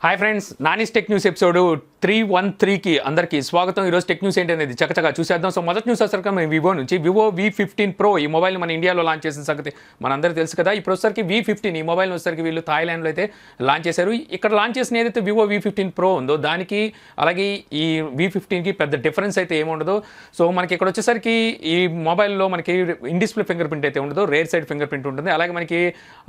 Hi friends, Nani's tech news episode 313కి అందరికీ స్వాగతం. ఈరోజు టెక్ న్యూస్ ఏంటనేది చక్కగా చూసేద్దాం. సో మొదటి న్యూస్ వచ్చరికి మనం వివో నుంచి వివో V15 Pro ఈ మొబైల్ మన ఇండియాలో లాంచ్ చేసిన సంగతి మనందరికీ తెలుసు కదా. ఇప్పుడు వచ్చరికి V15 ఈ మొబైల్ వచ్చరికి వీళ్ళు థాయిలాండ్లో అయితే లాంచ్ చేశారు. ఇక్కడ లాంచ్ చేసిన ఏదైతే వివో V15 Pro ఉందో దానికి అలాగే ఈ V15కి పెద్ద డిఫరెన్స్ అయితే ఏముండదు. సో మనకి ఇక్కడ వచ్చేసరికి ఈ మొబైల్లో మనకి ఇన్ డిస్ప్లే ఫింగర్ ప్రింట్ అయితే ఉండదు, రేర్ సైడ్ ఫింగర్ ప్రింట్ ఉంటుంది. అలాగే మనకి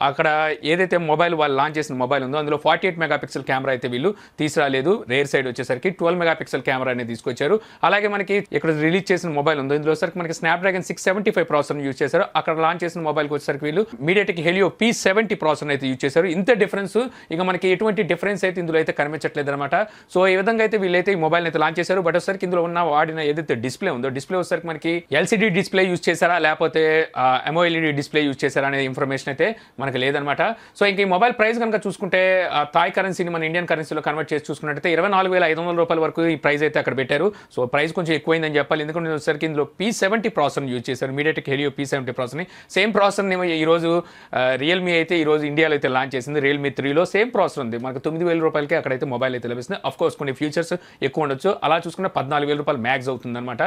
అక్కడ ఏదైతే మొబైల్ వాళ్ళు లాంచ్ చేసిన మొబైల్ ఉందో అందులో 48 మెగాపిక్సెల్ కెమెరా అయితే వీళ్ళు తీసుకురాలేదు. రేర్ సైడ్ వచ్చేసరికి 12 మెగాపిక్సెల్ కెమెరా అనేది తీసుకొచ్చారు. అలాగే మనకి ఇక్కడ రిలీజ్ చేసిన మొబైల్ ఉందో ఇందులో వచ్చేసరికి మనకి స్నాప్డ్రాగన్ 675 ప్రాసెసర్ యూజ్ చేశారు. అక్కడ లాంచ్ చేసిన మొబైల్కి వచ్చేసరికి వీళ్ళు మీడియాటెక్ హెలియో P70 ప్రాసెసర్ అయితే యూజ్ చేశారు. ఇంత డిఫరెన్స్ ఇక మనకి ఎటువంటి డిఫరెన్స్ అయితే ఇందులో అయితే కనిపించట్లేదు అనమాట. సో ఈ విధంగా అయితే వీళ్ళైతే ఈ మొబైల్ అయితే లాంచ్ చేశారు. బట్ వచ్చేసరికి ఇందులో ఉన్న వాడిన ఏదైతే డిస్ప్లే ఉందో డిస్ప్లే వచ్చేసరికి మనకి LCD డిస్ప్లే యూజ్ చేశారా లేకపోతే AMOLED డిస్ప్లే యూజ్ చేశారా అనే ఇన్ఫర్మేషన్ అయితే మనకి లేదనమాట. సో ఇంక ఈ మొబైల్ ప్రైస్ కనుక చూసుకుంటే థాయ్ కరెన్సీని మన ఇండియన్ కరెన్సీలో కన్వర్ట్ చేసి చూసుకున్నట్టయితే 24,500 రూపాయల వరకు ఈ ప్రైస్ అయితే అక్కడ పెట్టారు. సో ప్రైస్ కొంచెం ఎక్కువైందని చెప్పాలి. ఎందుకంటే వచ్చేసరికి ఇందులో P70 ప్రాసెసర్ యూజ్ చేశారు. మీడియాటెక్ హెలియో P70 ప్రాసెసర్ని సేమ్ ప్రాసెసర్ని ఈరోజు రియల్మీ అయితే ఈరోజు ఇండియాలో అయితే లాంచ్ చేసింది. రియల్మీ 3లో సేమ్ ప్రాసెసర్ ఉంది. మనకు 9,000 రూపాయలకి అక్కడైతే మొబైల్ అయితే లభిస్తుంది. అఫ్ కోర్స్ కొన్ని ఫీచర్స్ ఎక్కువ ఉండొచ్చు. అలా చూసుకుంటే 14,000 రూపాయలు మ్యాక్స్ అవుతుంది అనమాట.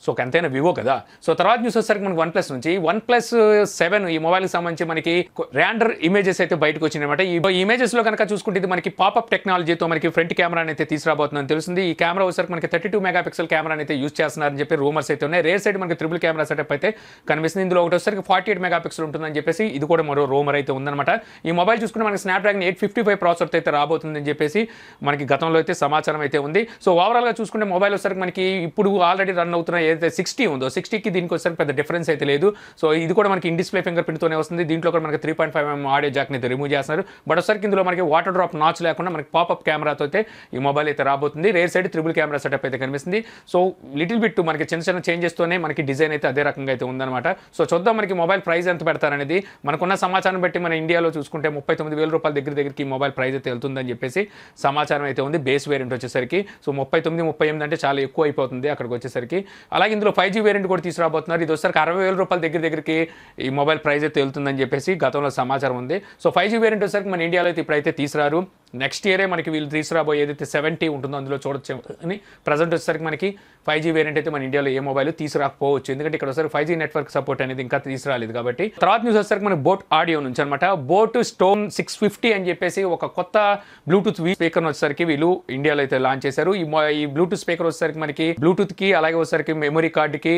సో ఎంతైనా వివో కదా. సో తర్వాత న్యూస్ వచ్చేసరికి మనకి OnePlus నుంచి OnePlus7 ఈ మొబైల్కి సంబంధించి మనకి ర్యాండర్ ఇమేజెస్ అయితే బయటకు వచ్చినాయి అనమాట. ఈ ఇమేజెస్లో కనుక చూసుకుంటే ఇది మనకి పాపప్ టెక్నాలజీతో మనకి ఫ్రంట్ కెమెరా అయితే తీసుకురాబోతుందని తెలుస్తుంది. ఈ కెమెరా వచ్చేసరికి మనకి 32 మెగాపిక్సెల్ కెమెరా అయితే యూజ్ చేస్తున్నారని చెప్పి రూమర్స్ అయితే ఉన్నాయి. రేర్ సైడ్ మనకి ట్రిపుల్ కెమెరా సెటప్ అయితే కనిపిస్తుంది. ఇందులో ఒకటి వచ్చేసరికి 48 మెగాపిక్సెల్ ఉంటుందని చెప్పేసి ఇది కూడా మరో రూమర్ అయితే ఉందన్నమాట. ఈ మొబైల్ చూసుకుంటే మనకి స్నాప్డ్రాగన్ 855 ప్రాసెసర్ అయితే రాబోతుందని చెప్పేసి మనకి గతంలో అయితే సమాచారం అయితే ఉంది. సో ఓవరాల్గా చూసుకుంటే మొబైల్ వచ్చేసరికి మనకి ఇప్పుడు ఆల్రెడీ రన్ అవుతున్న ఏదైతే 60 ఉందో 60కి దీనికి వచ్చేసరికి పెద్ద డిఫరెన్స్ అయితే లేదు. సో ఇది కూడా మనకి ఇన్ డిస్ప్లే ఫింగర్ ప్రింట్తోనే వస్తుంది. దీంట్లో కూడా మనకి 3.5mm ఆడియో జాక్ని అయితే రిమూవ్ చేస్తున్నారు. బట్ ఒకసారికి ఇందులో మనకి వాటర్ డ్రాప్ నాచ్ లేకుండా మనకి పాపప్ కెమెరాతో అయితే ఈ మొబైల్ అయితే రాబోతుంది. Rare side triple camera setup అయితే కనిపిస్తుంది. సో లిటిల్ బిట్ మనకి చిన్న చిన్న చేంజెస్తోనే మనకి డిజైన్ అయితే అదే రకంగా అయితే ఉందన్నమాట. సో చూద్దాం మనకి మొబైల్ ప్రైస్ ఎంత పెడతారనేది. మనకున్న సమాచారం బట్టి మన ఇండియాలో చూసుకుంటే 39,000 రూపాయల దగ్గరికి ఈ మొబైల్ ప్రైస్ అయితే వెళ్తుందని చెప్పేసి సమాచారం అయితే ఉంది. బేస్ వేరియంట్ వచ్చేసరికి సో 39-38 అంటే చాలా ఎక్కువ అయిపోతుంది అక్కడికి వచ్చేసరికి. అలాగే ఇందులో 5G వేరియంట్ కూడా తీసుకురాబోతున్నారు. ఇది వచ్చేసరికి 60,000 రూపాయల దగ్గరికి ఈ మొబైల్ ప్రైస్ అయితే వెళ్తుందని చెప్పేసి గతంలో సమాచారం ఉంది. సో 5G వేరియంట్ వచ్చేసరికి మన ఇండియాలో అయితే ఇప్పుడైతే తీసుకురారు. నెక్స్ట్ ఇయరే మనకి వీళ్ళు తీసుకురాబోయే ఏదైతే 70 ఉంటుందో అందులో చూడొచ్చు అని. ప్రజెంట్ వచ్చేసరికి మనకి 5G వేరియంట్ అయితే మన ఇండియాలో ఏ మొబైల్ తీసుకురాకపోవచ్చు. ఎందుకంటే ఇక్కడ ఒకసారి 5G నెట్వర్క్ సపోర్ట్ అనేది ఇంకా తీసుకురాలేదు కాబట్టి. తర్వాత న్యూస్ వచ్చేసరికి మనకి బోట్ ఆడియో నుంచి అనమాట. బోట్ స్టోన్ 650 అని చెప్పేసి ఒక కొత్త బ్లూటూత్ స్పీకర్ వచ్చేసరికి వీళ్ళు ఇండియాలో అయితే లాంచ్ చేశారు. ఈ బ్లూటూత్ స్పీకర్ వచ్చేసరికి మనకి బ్లూటూత్ కి అలాగే వచ్చేసరికి మెమరీ కార్డ్ కి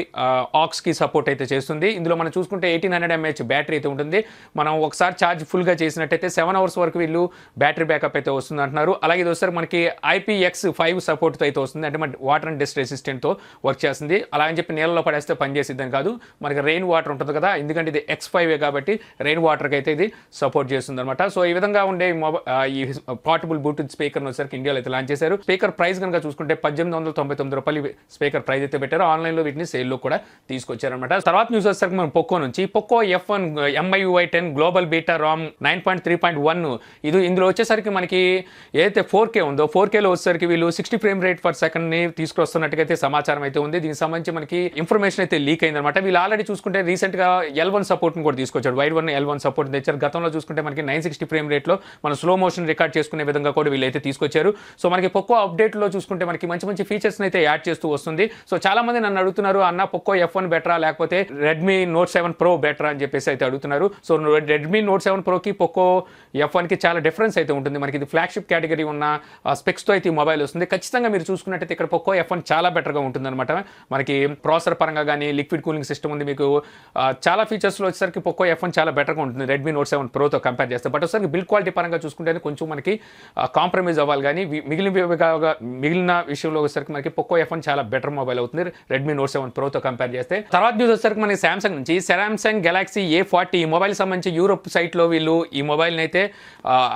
ఆక్స్ కి సపోర్ట్ అయితే చేస్తుంది. ఇందులో మనం చూసుకుంటే 1800 mAh బ్యాటరీ అయితే ఉంటుంది. మనం ఒకసారి ఛార్జ్ ఫుల్ గా చేసినట్టయితే 7 అవర్స్ వరకు వీళ్ళు బ్యాటరీ బ్యాకప్ అయితే వస్తుంది అంటున్నారు. అలాగే ఇది వచ్చేసరికి మనకి IPX5 సపోర్ట్ అయితే వస్తుంది. అంటే మన వాటర్ అండ్ డస్ట్ రెసిస్టెంట్ తో వర్క్ చేస్తుంది. అలా అని చెప్పి నీళ్ళలో పడేస్తే పనిచేసిద్దని కాదు. మనకి రెయిన్ వాటర్ ఉంటుంది కదా, ఎందుకంటే ఇది X5 కాబట్టి రెయిన్ వాటర్కి అయితే ఇది సపోర్ట్ చేస్తుంది అనమాట. సో ఈ విధంగా ఉండే ఈ పోర్టబుల్ బ్లూటూత్ స్పీకర్ వచ్చేసరికి ఇండియాలో అయితే లాంచ్ చేశారు. స్పీకర్ ప్రైస్ కనుక చూసుకుంటే 1899 రూపాయలు స్పీకర్ ప్రైస్ అయితే పెట్టారు. ఆన్లైన్లో వీటిని సేల్లో కూడా తీసుకొచ్చారనమాట. తర్వాత న్యూస్ వచ్చేసరికి మనం పోకో నుంచి Poco F1 MIUI 10 global beta Ram 9.3.1 ఇది ఇందులో వచ్చేసరికి మనకి ఏదైతే 4K ఉందో 4Kలో వచ్చేసరికి వీళ్ళు 60 ఫ్రేమ్ రేట్ పర్ సెకండ్ ని తీసుకొస్తున్నట్టుగా అయితే సమాచారం అయితే ఉంది. దీనికి సంబంధించి మనకి ఇన్ఫర్మేషన్ అయితే లీక్ అయిందనమాట. వీళ్ళు ఆల్రెడీ చూసుకుంటే రీసెంట్ గా L1 సపోర్ట్ కూడా తీసుకొచ్చారు. వైడ్ 1 L1 సపోర్ట్ తెచ్చారు. గతంలో చూసుకుంటే మనకి 960 ఫ్రేమ్ రేట్ లో మనం స్లో మోషన్ రికార్డ్ చేసుకునే విధంగా కూడా వీళ్ళైతే తీసుకొచ్చారు. సో మనకి పోకో అప్డేట్ లో చూసుకుంటే మనకి మంచి ఫీచర్స్ అయితే యాడ్ చేస్తూ వస్తుంది. సో చాలా మంది నన్ను అడుగుతున్నారు, అన్న పోకో F1 బెటరా లేకపోతే రెడ్మీ నోట్ 7 Pro బెటరా అని చెప్పేసి అయితే అడుగుతున్నారు. సో రెడ్మీ నోట్ 7 Pro కి పోకో F1 కి చాలా డిఫరెన్స్ అయితే ఉంటుంది. మనకి ఇది ఫ్లాగ్షిప్ కేటగిరీ ఉన్న స్పెక్స్ తో అయితే ఈ మొబైల్ వస్తుంది. ఖచ్చితంగా మీరు చూసుకున్నట్టయితే ఇక్కడ పోకో F1 చాలా బెటర్గా ఉంటుంది అనమాట. మనకి ప్రాసెసర్ పరంగా కానీ లిక్విడ్ కూలింగ్ సిస్టమ్ ఉంది. మీకు చాలా ఫీచర్స్లో వచ్చేసరికి పోకో F1 చాలా బెటర్గా ఉంటుంది రెడ్మీ నోట్ 7 Proతో కంపేర్ చేస్తే. బట్ వచ్చేసరికి బిల్డ్ క్వాలిటీ పరంగా చూసుకుంటే కొంచెం మనకి కాంప్రమైజ్ అవ్వాలి. కానీ మిగిలిన విషయంలో వచ్చేసరికి మనకి పోకో F1 చాలా బెటర్ మొబైల్ అవుతుంది రెడ్మీ నోట్ 7 Proతో కంపేర్ చేస్తే. తర్వాత న్యూస్ వచ్చేసరికి మనకి సామ్సంగ్ నుంచి సామ్సంగ్ గెలాక్సీ A40 ఈ మొబైల్ సంబంధించి యూరోప్ సైట్లో వీళ్ళు ఈ మొబైల్ని అయితే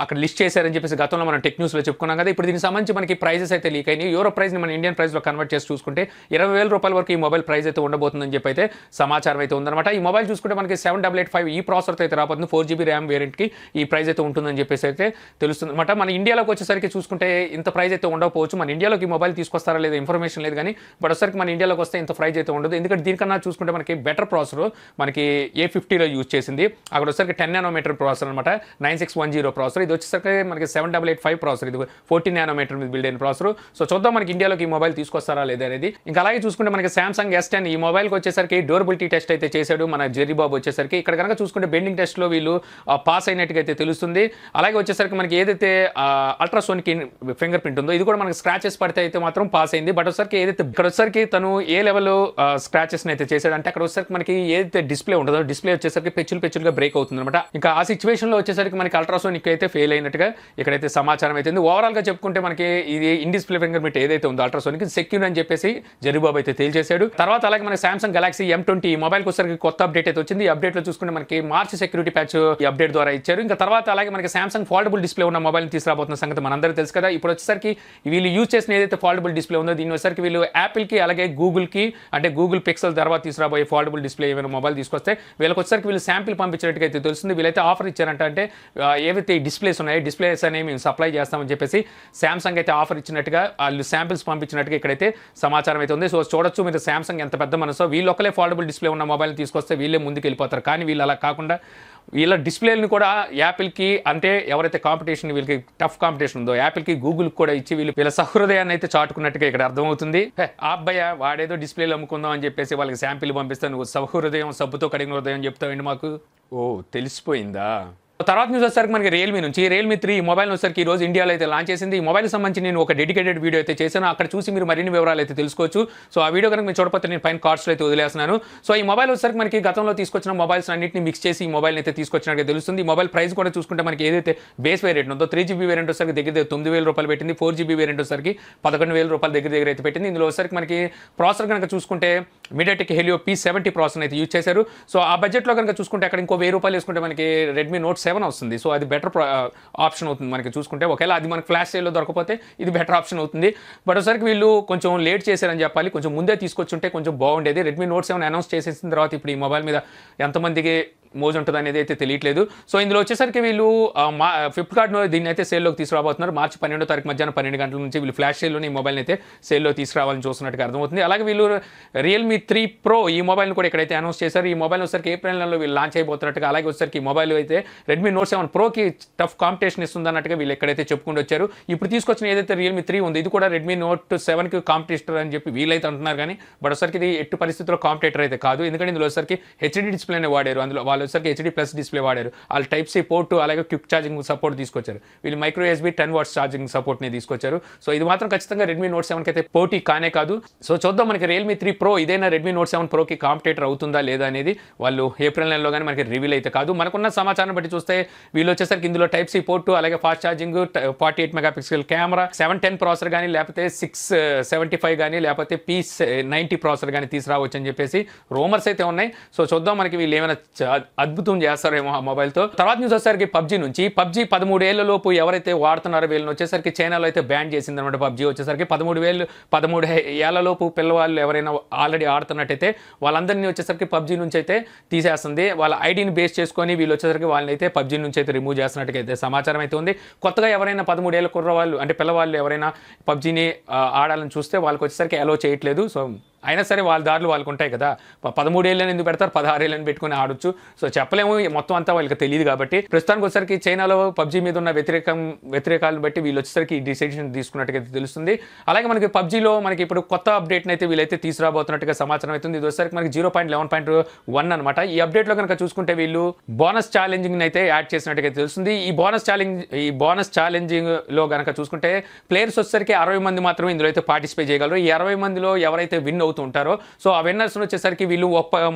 అక్కడ లిస్ట్ చేశారని చెప్పేసి గతంలో మనం టెక్ న్యూస్లో చెప్పుకున్నాం కదా. ఇప్పుడు దీనికి సంబంధించి మనకి ప్రైజెస్ అయితే లీక్ అయినాయి. యూరో ప్రైస్ని మన ఇండియన్ ప్రైస్లో కన్వర్ట్ చేసి చూసుకుంటే 20,000 రూపాయల వరకు ఈ మొబైల్ ప్రైస్ అయితే ఉండబోతుందని చెప్పి అయితే సమాచారం అయితే ఉందన్నమాట. ఈ మొబైల్ చూసుకుంటే మనకి 7885 ఈ ప్రాసెసర్ అయితే రాబోతుంది. 4GB ర్యామ్ వేరియంట్కి ఈ ప్రైస్ అయితే ఉంటుందని చెప్పేసి అయితే తెలుస్తుంది అనమాట. మన ఇండియాలోకి వచ్చేసరికి చూసుకుంటే ఇంత ప్రైస్ అయితే ఉండకపోవచ్చు. మన ఇండియాలోకి ఈ మొబైల్ తీసుకొస్తారా లేదా ఇన్ఫర్మేషన్ లేదు. కానీ బట్ వచ్చేసరికి మన ఇండియాలోకి వస్తే ఇంత ప్రైజ్ అయితే ఉండదు. ఎందుకంటే దీనికన్నా చూసుకుంటే మనకి బెటర్ ప్రాసెసర్ మనకి A50లో యూజ్ చేసింది. అక్కడ వచ్చేసరికి 10 నానోమీటర్ ప్రాసెసర్ అనమాట, 9610 ప్రాసెసర్. ఇది వచ్చేసరికి మనకి 7885 ప్రాసెసర్, ఇది 14 నానోమీటర్ మీద బిల్డ్ అయిన ప్రాసెసర్. సో చూద్దాం మనకి ఇండియాలోకి ఈ మొబైల్ తీసుకొస్తారా లేదా అనేది. ఇంకా అలాగే చూసుకుంటే మనకి సామ్సంగ్ S10 ఈ మొబైల్కి వచ్చేసరికి డ్యూరబిలిటీ టెస్ట్ అయితే చేశాడు మన జెర్రీ బాబు వచ్చేసరికి. ఇక్కడ కనుక చూసుకుంటే బెండింగ్ టెస్ట్లో వీళ్ళు పాస్ అయినట్టుగా అయితే తెలుస్తుంది. అలాగే వచ్చేసరికి మనకి ఏదైతే అల్ట్రాసోనిక్ ఫింగర్ ప్రింట్ ఉందో ఇది కూడా మనకి స్క్రాచెస్ పడితే అయితే మాత్రం పాస్ అయింది. బట్ వచ్చేసరికి ఏదైతే ఇక్కడ వచ్చేసరికి తను ఏ లెవెల్ స్క్రాచెస్ అయితే చేశాడు అంటే అక్కడ వచ్చేసరికి మనకి ఏదైతే డిస్ప్లే ఉంటుందో డిస్ప్లే వచ్చేసరికి పెచ్చులుగా బ్రేక్ అవుతుంది అనమాట. ఇంకా ఆ సిచ్యువేషన్ లో వచ్చేసరికి మనకి అల్ట్రాసోనిక్ అయితే ఫెయిల్ అయినట్టుగా ఇక్కడైతే సమాచారం అయితే ఉంది. ఓవరాల్ గా చెప్పుకుంటే మనకి ఇది ఇన్ డిస్ప్లే ఫింగర్ ప్రింట్ ఏదైతే ఉందో అల్ట్రాసోనిక్ సెక్యూర్ అని చెప్పేసి జెర్రీబాబు అయితే తేల్చేశాడు. తర్వాత అలాగే మనకి సామ్సంగ్ గెలాక్సీ M20 ఈ మొబైల్ కి వచ్చేసరికి కొత్త అప్డేట్ అయితే వచ్చింది. ఈ అప్డేట్ లో చూసుకుంటే మనకి మార్చ్ సెక్యూరిటీ ప్యాచ్ ఈ అప్డేట్ ద్వారా ఇచ్చారు. ఇంకా తర్వాత అలాగే మనకి సామ్సంగ్ ఫోల్డబుల్ డిస్ప్లే ఉన్న మొబైల్ తీసుకురాబోతున్న సంగతి మనందరికీ తెలుసు కదా. ఇప్పుడు వచ్చేసరికి వీళ్ళు యూజ్ చేసిన ఏదైతే ఫోల్డబుల్ డిస్ప్లే ఉందో దీని వచ్చేసరికి వీళ్ళు యాపిల్ కి అలాగే గూగుల్ కి అంటే గూగుల్ పిక్సెల్ తర్వాత తీసుకురాబోయే ఫోల్డబుల్ డిస్ప్లే ఏమైనా మొబైల్ తీసుకొస్తే వీళ్ళకి వచ్చేసరికి వీళ్ళు శాంపిల్ పంపించినట్టుగా అయితే తెలుస్తుంది. వీళ్ళైతే ఆఫర్ ఇచ్చారంట, అంటే ఏవైతే డిస్ప్లేస్ ఉన్నాయో డిస్ప్లేస్ అనేవి మేము సప్లై చేస్తామని చెప్పేసి సామ్సంగ్ అయితే ఆఫర్ ఇచ్చినట్టుగా వాళ్ళు శాంపిల్స్ పంపించినట్టుగా ఇక్కడైతే సమాచారం అయితే ఉంది. సో చూడొచ్చు మీరు సామ్సంగ్ ఎంత పెద్ద మనసో, వీళ్ళు ఒకలే ఫోల్డబుల్ డిస్ప్లే ఉన్న మొబైల్ తీసుకొస్తే వీళ్ళే ముందుకు వెళ్ళిపోతారు. కానీ వీళ్ళు అలా కాకుండా వీళ్ళ డిస్ప్లేని కూడా యాపిల్కి అంటే ఎవరైతే కాంపిటీషన్ వీళ్ళకి టఫ్ కాంపిటీషన్ ఉందో యాపిల్కి గూగుల్కి కూడా ఇచ్చి వీళ్ళ సహృదయాన్ని అయితే చాటుకున్నట్టుగా ఇక్కడ అర్థమవుతుంది. ఆ అబ్బాయి వాడేదో డిస్ప్లేలు అమ్ముకుందాం అని చెప్పేసి వాళ్ళకి శాంపిల్ పంపిస్తే నువ్వు సహృదయం సబ్బుతో కడిగిన హృదయం చెప్తావండి మాకు. ఓ తెలిసిపోయిందా. తర్వాత న్యూస్ వచ్చేసరికి మనకి రియల్మీ నుంచి రియల్మీ 3 ఈ మొబైల్ వచ్చేసరికి ఈ రోజు ఇండియాలో అయితే లాంచ్ చేసింది. ఈ మొబైల్ సంబంధించి నేను ఒక డెడికేటెడ్ వీడియో అయితే చేశాను, అక్కడ చూసి మీరు మరిన్ని వివరాలు అయితే తెలుసుకోవచ్చు. సో ఆ వీడియో కనుక మీరు చూడకపోతే నేను పైన కార్డ్స్లో అయితే వదిలేస్తున్నాను. సో ఈ మొబైల్ వచ్చేసరికి మనకి గతంలో తీసుకొచ్చిన మొబైల్స్ అన్నింటిని మిక్స్ చేసి ఈ మొబైల్ అయితే తీసుకొచ్చినట్టుగా తెలుస్తుంది. ఈ మొబైల్ ప్రైస్ కూడా చూసుకుంటే మనకి ఏదైతే బేస్ వేరియంట్ ఉందో 3GB వేరియంట్ వచ్చేసరికి దగ్గర 9,000 రూపాయలు పెట్టింది. 4GB వేరియంట్ వచ్చేసరికి 11,000 రూపాయలు దగ్గర అయితే పెట్టింది. ఇందులో వచ్చేసరికి మనకి ప్రాసెసర్ కనుక చూసుకుంటే మీడియాటెక్ హెలియో P70 ప్రాసెసర్ అయితే యూజ్ చేశారు. సో ఆ బడ్జెట్లో కనుక చూసుకుంటే అక్కడ ఇంకో 1000 రూపాయలు వేసుకుంటే మనకి రెడ్మీ నోట్ 7 వస్తుంది. సో అది బెటర్ ఆప్షన్ అవుతుంది మనకి చూసుకుంటే. ఒకవేళ అది మనకి ఫ్లాష్ సేల్లో దొరకపోతే ఇది బెటర్ ఆప్షన్ అవుతుంది. బట్ ఒకసారికి వీళ్ళు కొంచెం లేట్ చేశారని చెప్పాలి, కొంచెం ముందే తీసుకొచ్చుంటే కొంచెం బాగుండేది. రెడ్మీ నోట్ 7 అనౌన్స్ చేసేసిన తర్వాత ఇప్పుడు ఈ మొబైల్ మీద ఎంతమందికి మోజు ఉంటుంది అనేది అయితే తెలియట్లేదు. సో ఇందులో వచ్చేసరికి వీళ్ళు ఫ్లిప్కార్ట్లో దీన్ని అయితే సేల్లోకి తీసుకురాబోతున్నారు. మార్చి 12వ తారీఖు మధ్యాహ్నం 12 గంటల నుంచి వీళ్ళు ఫ్లాష్ సేల్లోనే ఈ మొబైల్ని అయితే సేల్లో తీసుకురావాలని చూస్తున్నట్టుగా అర్థమవుతుంది. అలాగే వీళ్ళు రియల్మీ 3 Pro ఈ మొబైల్ని కూడా ఇక్కడైతే అనౌన్స్ చేశారు. ఈ మొబైల్ వచ్చేసరికి ఏప్రిల్ నెలలో వీళ్ళు లాంచ్ అయిపోతున్నట్టుగా, అలాగే వచ్చేసరికి ఈ మొబైల్ అయితే రెడ్మీ నోట్ 7 Proకి టఫ్ కాంపిటీషన్ ఇస్తుంది అన్నట్టుగా వీళ్ళు ఎక్కడైతే చెప్పుకుంటూ వచ్చారు. ఇప్పుడు తీసుకొచ్చిన ఏదైతే రియల్మీ 3 ఉంది ఇది కూడా రెడ్మీ నోట్ 7కి కాంపిటీటర్ అని చెప్పి వీళ్ళైతే అంటున్నారు. కానీ బట్ వచ్చేసరికి ఇది ఎట్టి పరిస్థితుల్లో కాంపిటీటర్ అయితే కాదు. ఎందుకంటే ఇందులో వచ్చేసరికి హెచ్డి డిస్ప్లేనే వాడారు. అందులో వాళ్ళు వచ్చేసరికి హెచ్డి ప్లస్ డిస్ప్లే వాడారు. వాళ్ళు టైప్ సి పోర్ట్ అలాగే క్విక్ ఛార్జింగ్ సపోర్ట్ తీసుకొచ్చారు. వీళ్ళు మైక్రో USB 10 వాట్స్ ఛార్జింగ్ సపోర్ట్ని తీసుకొచ్చారు. సో ఇది మాత్రం ఖచ్చితంగా రెడ్మీ నోట్ 7కి అయితే పోటీ కానే కాదు. సో చూద్దాం మనకి రియల్మీ 3 Pro ఇదైనా రెడ్మీ నోట్ 7 Proకి కాంపిటీటర్ అవుతుందా లేదా అనేది వాళ్ళు ఏప్రిల్ నెలలో కానీ మనకి రివీల్ అయితే కాదు. మనకున్న సమాచారం బట్టి చూస్తే వీళ్ళు వచ్చేసరికి ఇందులో టైప్ సి పోర్ట్ అలాగే fast charging 48 megapixel camera 710 processor కానీ లేకపోతే 675 కానీ లేకపోతే P90 ప్రాసెసర్ కానీ తీసుకురావచ్చు అని చెప్పేసి రూమర్స్ అయితే ఉన్నాయి. సో చూద్దాం మనకి వీళ్ళు ఏమైనా అద్భుతం చేస్తారేమో ఆ మొబైల్తో. తర్వాత న్యూస్ వచ్చేసరికి PUBG నుంచి. PUBG 13 ఏళ్ల లోపు ఎవరైతే వాడుతున్నారో వీళ్ళని వచ్చేసరికి చైనాలో అయితే బ్యాన్ చేసింది అనమాట. PUBG వచ్చేసరికి 13 ఏళ్ల లోపు పిల్లవాళ్ళు ఎవరైనా ఆల్రెడీ ఆడుతున్నట్టయితే వాళ్ళందరినీ వచ్చేసరికి PUBG నుంచి అయితే తీసేస్తుంది. వాళ్ళ ఐడిని బేస్ చేసుకొని వీళ్ళు వచ్చేసరికి వాళ్ళని అయితే PUBG నుంచి అయితే రిమూవ్ చేస్తున్నట్టుగా అయితే సమాచారం అయితే ఉంది. కొత్తగా ఎవరైనా 13 ఏళ్ళ కుర్రవాళ్ళు అంటే పిల్లవాళ్ళు ఎవరైనా PUBGని ఆడాలని చూస్తే వాళ్ళకి వచ్చేసరికి అలో చేయట్లేదు. సో అయినా సరే వాళ్ళ దారులు వాళ్ళకు ఉంటాయి కదా. 13 ఏళ్ళని ఎందుకు పెడతారు, 16 ఏళ్ళని పెట్టుకుని ఆడొచ్చు. సో చెప్పలేము, మొత్తం అంతా వాళ్ళకి తెలియదు కాబట్టి. ప్రస్తుతానికి వచ్చేసరికి చైనాలో PUBG మీద ఉన్న వ్యతిరేకాలను బట్టి వీళ్ళు వచ్చేసరికి ఈ డిసిషన్ తీసుకున్నట్టుగా తెలుస్తుంది. అలాగే మనకి PUBGలో మనకి ఇప్పుడు కొత్త అప్డేట్ని అయితే వీళ్ళైతే తీసుకురాబోతున్నట్టుగా సమాచారం అవుతుంది. ఇది వచ్చేసరికి మనకి 0.11.1 అనమాట. ఈ అప్డేట్లో కనుక చూసుకుంటే వీళ్ళు బోనస్ ఛాలెంజింగ్ అయితే యాడ్ చేసినట్టుగా తెలుస్తుంది. ఈ బోనస్ ఛాలెంజింగ్ లో కనుక చూసుకుంటే ప్లేయర్స్ వచ్చేసరికి 60 మంది మాత్రమే ఇందులో అయితే పార్టిసిపేట్ చేయగలరు. ఈ 60 మందిలో ఎవరైతే విన్ అవుతుంటారో సో ఆ విన్నర్స్ వచ్చేసరికి వీళ్ళు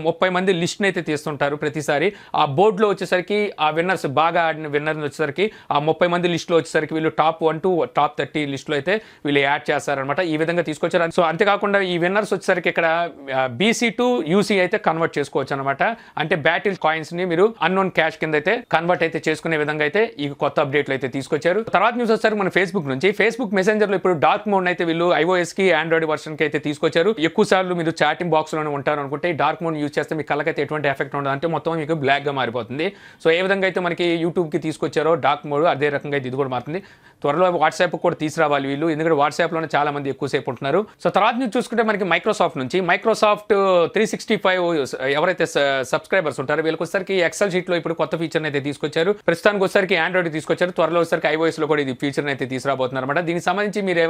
30 మంది లిస్ట్ని అయితే తీస్తుంటారు ప్రతిసారి. ఆ బోర్డులో వచ్చేసరికి ఆ విన్నర్స్ బాగా ఆడిన విన్నర్ వచ్చేసరికి ఆ 30 మంది లిస్టులో వచ్చేసరికి వీళ్ళు టాప్ 1 to టాప్ 30 లిస్టులో అయితే వీళ్ళు యాడ్ చేస్తారనమాట. ఈ విధంగా తీసుకొచ్చారు. సో అంతేకాకుండా ఈ విన్నర్స్ వచ్చేసరికి ఇక్కడ BC to UC అయితే కన్వర్ట్ చేసుకోవచ్చు అనమాట. అంటే బ్యాటిల్ కాయిన్స్ ని మీరు అన్నోన్ క్యాష్ కింద అయితే కన్వర్ట్ అయితే చేసుకునే విధంగా అయితే ఈ కొత్త అప్డేట్లు అయితే తీసుకొచ్చారు. తర్వాత న్యూస్ వచ్చేసరికి మన ఫేస్బుక్ నుంచి. ఫేస్బుక్ మెసెంజర్ లో ఇప్పుడు డార్క్ మోడ్ అయితే వీళ్ళు iOS కి ఆండ్రాయిడ్ వర్షన్ కి అయితే తీసుకొచ్చారు. ఎక్కువ ఎక్కువ సార్లు మీరు చాటింగ్ బాక్స్లోనే ఉంటారు అనుకుంటే డార్క్ మోడ్ యూజ్ చేస్తే మీ కళ్ళకైతే ఎటువంటి ఎఫెక్ట్ ఉండదు, అంటే మొత్తం మీకు బ్లాక్గా మారిపోతుంది. సో ఏ విధంగా అయితే మనకి యూట్యూబ్కి తీసుకొచ్చారో డార్క్ మోడ్, అదే రకంగా అయితే ఇది కూడా మారుతుంది. త్వరలో వాట్సాప్ కూడా తీసుకురావాలి వీళ్ళు, ఎందుకంటే వాట్సాప్లోనే చాలా మంది ఎక్కువసేపు ఉంటున్నారు. సో తర్వాత నుంచి చూసుకుంటే మనకి మైక్రోసాఫ్ట్ నుంచి మైక్రోసాఫ్ట్ 365 ఎవరైతే సబ్స్క్రైబర్స్ ఉంటారో వీళ్ళకి వచ్చేసరికి ఎక్సెల్ షీట్లో ఇప్పుడు కొత్త ఫీచర్ని అయితే తీసుకొచ్చారు. ప్రస్తుతానికి వచ్చేసరికి ఆండ్రాయిడ్ తీసుకొచ్చారు, త్వరలో వచ్చేసరికి ఐఓఎస్లో కూడా ఇది ఫీచర్ని అయితే తీసుకురాబోతున్నారు అనమాట. దీనికి సంబంధించి మీరు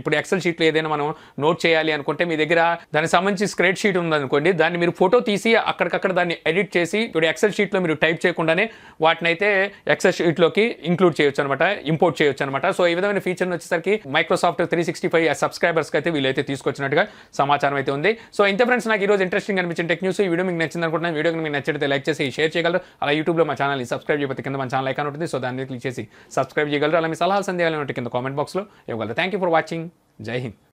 ఇప్పుడు ఎక్సెల్ షీట్లో ఏదైనా మనం నోట్ చేయాలి అనుకుంటే మీ దగ్గర దానికి సంబంధించి స్ప్రెడ్ షీట్ ఉందనుకోండి, దాన్ని మీరు ఫోటో తీసి అక్కడికక్కడ దాన్ని ఎడిట్ చేసి ఇప్పుడు ఎక్సెల్ షీట్లో మీరు టైప్ చేయకుండానే వాటిని అయితే ఎక్సెల్ షీట్లోకి ఇంక్లూడ్ చేయొచ్చు అనమాట, ఇంపోర్ట్ చేయొచ్చు అనమాట. సో ఈ విధమైన ఫీచర్ని వచ్చేసరికి మైక్రోసాఫ్ట్ 365 సబ్స్క్రైబర్స్కి అయితే వీళ్ళైతే తీసుకొచ్చినట్టుగా సమాచారం అయితే ఉంది. సో ఇంత ఫ్రెండ్స్, నాకు ఈరోజు ఇంట్రెస్టింగ్ అనిపించిన టెక్ న్యూస్. ఈ వీడియో మీకు నచ్చింది అనుకుంటున్నాను. వీడియో మీకు నచ్చితే లైక్ చేసి షేర్ చేయగలరు. అలా యూట్యూబ్లో మా ఛానల్ని సబ్స్క్రైబ్ చేయకపోతే కింద మన ఛానల్ ఐకాన్ ఉంటుంది, సో దాన్ని క్లిక్ చేసి సబ్స్క్రైబ్ చేయగలరు. అలా మీ సలహాలు సందేహాలు ఉంటే కింద కామెంట్ బాక్స్లో ఇవ్వగలరు. Thank you for watching. జై హింద్.